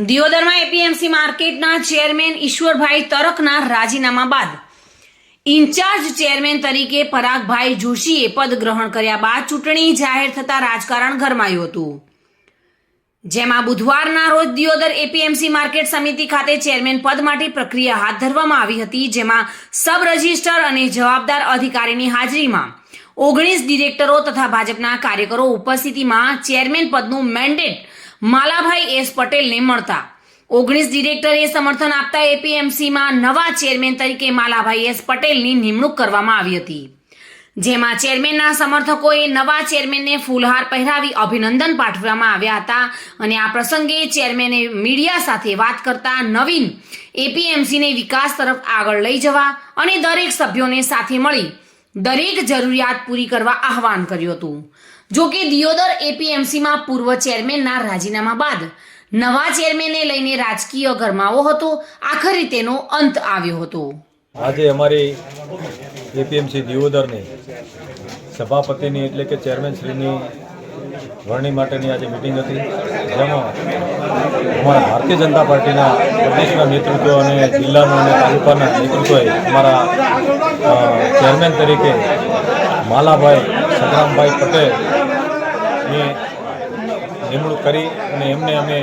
દિયોદરમાં APMC માર્કેટના chairman Ishwarbhai તરકના રાજીનામા બાદ in charge chairman તરીકે પરાગભાઈ જોશીએ પદ ગ્રહણ કર્યા બાદ ચૂંટણી જાહેર થતા રાજકારણ ગરમાયું હતું, જેમાં બુધવારના રોજ દિયોદર એપીએમસી માર્કેટ સમિતિ ખાતે ચેરમેન પદ માટે પ્રક્રિયા હાથ ધરવામાં આવી હતી, જેમાં સબ રજિસ્ટર અને જવાબદાર અધિકારીની હાજરીમાં 19 ડિરેક્ટરો તથા ભાજપના કાર્યકરો ઉપસ્થિતિમાં ચેરમેન પદનું મેન્ડેટ માલાભાઈ એસ પટેલને મળતા 19 ડિરેક્ટરે સમર્થન આપતા એપીએમસીમાં નવા ચેરમેન તરીકે માલાભાઈ એસ પટેલની નિમણૂક કરવામાં આવી હતી, જેમાં ચેરમેનના સમર્થકોએ નવા ચેરમેનને ફૂલહાર પહેરાવી અભિનંદન પાઠવવામાં આવ્યા હતા અને આ પ્રસંગે ચેરમેને મીડિયા સાથે વાત કરતા નવીન એપીએમસીને વિકાસ તરફ આગળ લઈ જવા અને દરેક સભ્યોને સાથે મળી દરેક જરૂરિયાત પૂરી કરવા આહવાન કર્યું હતું। જો કે દિયોદર એપીએમસીમાં પૂર્વ ચેરમેનના રાજીનામા બાદ નવા ચેરમેનને લઈને રાજકીય ગરમાવો હતો, આખરે તેનો અંત આવ્યો હતો। આજે અમારી એપીએમસી દિયોદરની સભાપતિની એટલે કે ચેરમેન શ્રીની વરણી માટેની આજે મિટિંગ હતી, જેમાં અમારા ભારતીય જનતા પાર્ટીના પ્રદેશના નેતૃત્વ અને જિલ્લાના અને તાલુકાના નેતૃત્વએ અમારા ચેરમેન તરીકે માલાભાઈ સંગ્રામભાઈ પટેલની નિમણૂક કરી અને એમને અમે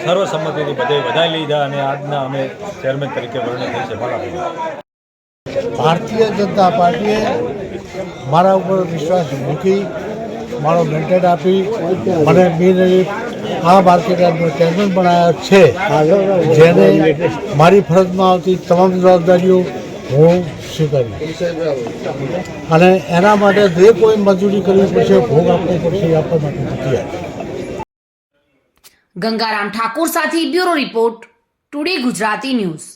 સર્વસંમતિથી બધે વધાઈ લીધા અને આજના અમે ચેરમેન તરીકે વરણી થઈ છે। માલાભાઈ ભારતીય જનતા પાર્ટીએ મારા ઉપર વિશ્વાસ મૂકી મારો મેન્ડેટ આપી મને આ માર્કેટનો ચેરમેન બનાવ્યો છે, જેને મારી ફરજમાં આવતી તમામ જવાબદારીઓ હું સ્વીકારીશ અને એના માટે જે કોઈ મજૂરી કરવી પડશે, ભોગ આપવો પડશે, આપવા માટે તૈયાર। ગંગારામ ઠાકુર સાથે bureau report, today Gujarati news.